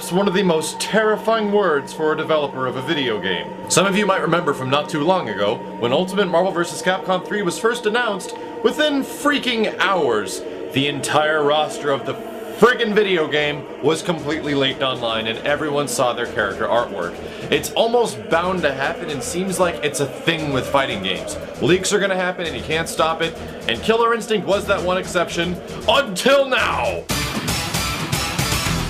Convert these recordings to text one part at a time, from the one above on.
perhaps one of the most terrifying words for a developer of a video game. Some of you might remember from not too long ago, when Ultimate Marvel vs. Capcom 3 was first announced, within freaking hours, the entire roster of the friggin' video game was completely leaked online and everyone saw their character artwork. It's almost bound to happen and seems like it's a thing with fighting games. Leaks are gonna happen and you can't stop it, and Killer Instinct was that one exception, until now!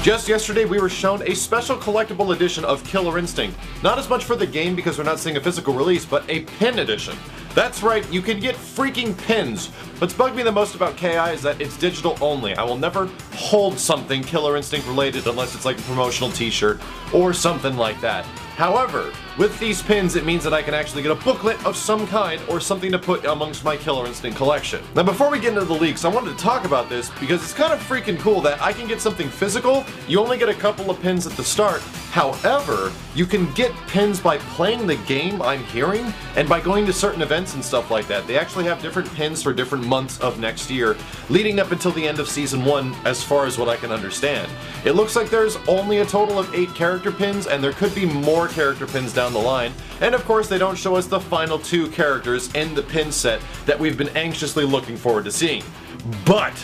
Just yesterday we were shown a special collectible edition of Killer Instinct. Not as much for the game because we're not seeing a physical release, but a pin edition. That's right, you can get freaking pins. What's bugged me the most about KI is that it's digital only. I will never hold something Killer Instinct related unless it's like a promotional t-shirt or something like that. However, with these pins it means that I can actually get a booklet of some kind or something to put amongst my Killer Instinct collection. Now before we get into the leaks, I wanted to talk about this because it's kind of freaking cool that I can get something physical. You only get a couple of pins at the start. However, you can get pins by playing the game, I'm hearing, and by going to certain events and stuff like that. They actually have different pins for different months of next year, leading up until the end of Season 1 as far as what I can understand. It looks like there's only a total of 8 character pins, and there could be more character pins down the line. And of course they don't show us the final 2 characters in the pin set that we've been anxiously looking forward to seeing. But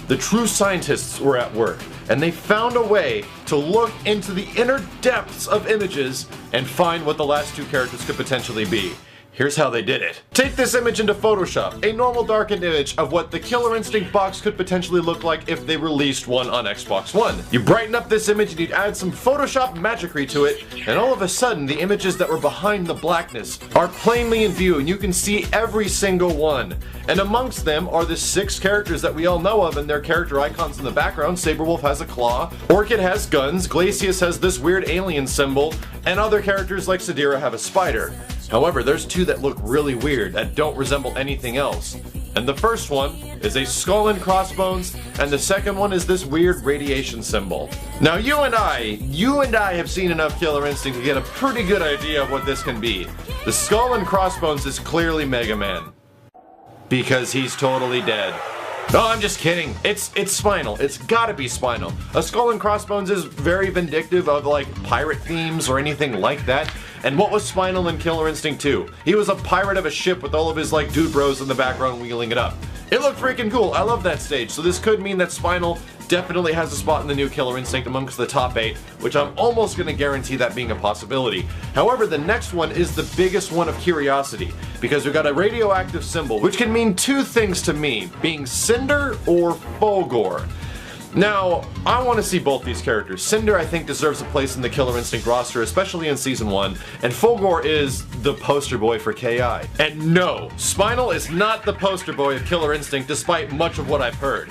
the true scientists were at work, and they found a way to look into the inner depths of images and find what the last 2 characters could potentially be. Here's how they did it. Take this image into Photoshop, a normal darkened image of what the Killer Instinct box could potentially look like if they released one on Xbox One. You brighten up this image and you'd add some Photoshop magicry to it, and all of a sudden the images that were behind the blackness are plainly in view and you can see every single one. And amongst them are the 6 characters that we all know of and their character icons in the background. Saberwolf has a claw, Orchid has guns, Glacius has this weird alien symbol, and other characters like Sadira have a spider. However, there's 2 that look really weird, that don't resemble anything else. And the first one is a skull and crossbones, and the second one is this weird radiation symbol. Now you and I have seen enough Killer Instinct to get a pretty good idea of what this can be. The skull and crossbones is clearly Mega Man, because he's totally dead. No, I'm just kidding. It's Spinal. It's gotta be Spinal. A skull and crossbones is very vindictive of like pirate themes or anything like that. And what was Spinal in Killer Instinct 2? He was a pirate of a ship with all of his like dude bros in the background wheeling it up. It looked freaking cool. I love that stage. So this could mean that Spinal definitely has a spot in the new Killer Instinct amongst the top 8, which I'm almost going to guarantee that being a possibility. However, the next one is the biggest one of curiosity, because we've got a radioactive symbol, which can mean 2 things to me, being Cinder or Fulgore. Now, I want to see both these characters. Cinder, I think, deserves a place in the Killer Instinct roster, especially in Season 1, and Fulgore is the poster boy for KI. And no, Spinal is not the poster boy of Killer Instinct, despite much of what I've heard.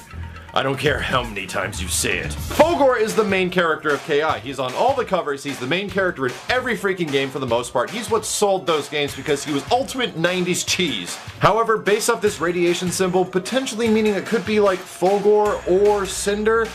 I don't care how many times you say it. Fulgore is the main character of KI. He's on all the covers, he's the main character in every freaking game for the most part. He's what sold those games because he was ultimate 90s cheese. However, based off this radiation symbol, potentially meaning it could be like Fulgore or Cinder,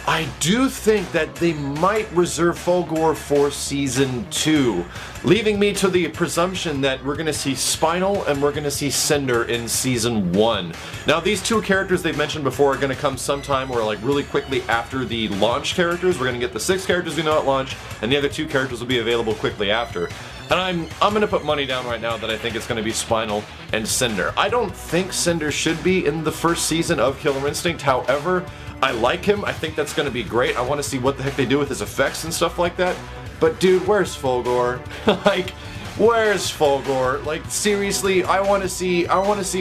I do think that they might reserve Fulgore for Season 2, leaving me to the presumption that we're going to see Spinal and we're going to see Cinder in Season 1. Now these 2 characters they've mentioned before are going to come sometime or like really quickly after the launch characters. We're going to get the 6 characters we know at launch, and the other 2 characters will be available quickly after. And I'm going to put money down right now that I think it's going to be Spinal and Cinder. I don't think Cinder should be in the first season of Killer Instinct, however, I like him. I think that's going to be great. I want to see what the heck they do with his effects and stuff like that. But dude, where's Fulgore? Like, where's Fulgore? Like, seriously, I want to see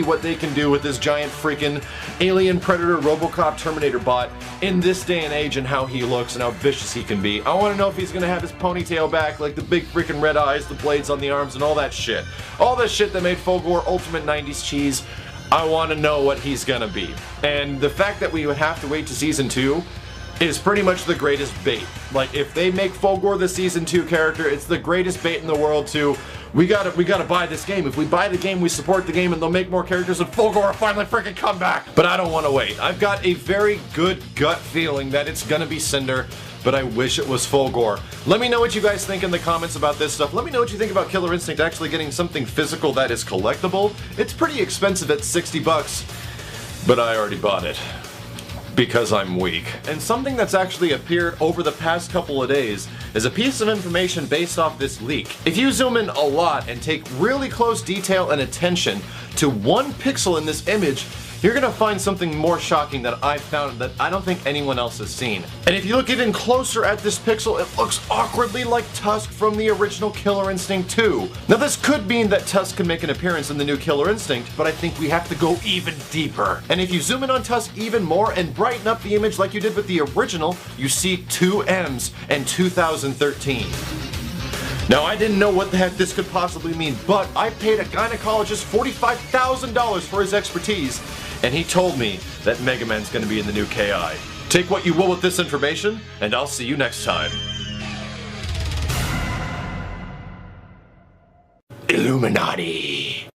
what they can do with this giant freaking alien predator RoboCop Terminator bot in this day and age and how he looks and how vicious he can be. I want to know if he's going to have his ponytail back, like the big freaking red eyes, the blades on the arms, and all that shit. All that shit that made Fulgore ultimate 90s cheese. I want to know what he's gonna be. And the fact that we would have to wait to Season 2 is pretty much the greatest bait. Like, if they make Fulgore the Season 2 character, it's the greatest bait in the world to, we gotta buy this game. If we buy the game, we support the game, and they'll make more characters, and Fulgore will finally freaking come back. But I don't want to wait. I've got a very good gut feeling that it's gonna be Cinder, but I wish it was Fulgore. Let me know what you guys think in the comments about this stuff. Let me know what you think about Killer Instinct actually getting something physical that is collectible. It's pretty expensive at $60, but I already bought it. Because I'm weak. And something that's actually appeared over the past couple of days is a piece of information based off this leak. If you zoom in a lot and take really close detail and attention to one pixel in this image, you're gonna find something more shocking that I found that I don't think anyone else has seen. And if you look even closer at this pixel, it looks awkwardly like Tusk from the original Killer Instinct 2. Now this could mean that Tusk can make an appearance in the new Killer Instinct, but I think we have to go even deeper. And if you zoom in on Tusk even more and brighten up the image like you did with the original, you see two M's and 2013. Now I didn't know what the heck this could possibly mean, but I paid a gynecologist $45,000 for his expertise, and he told me that Mega Man's gonna be in the new KI. Take what you will with this information, and I'll see you next time. Illuminati.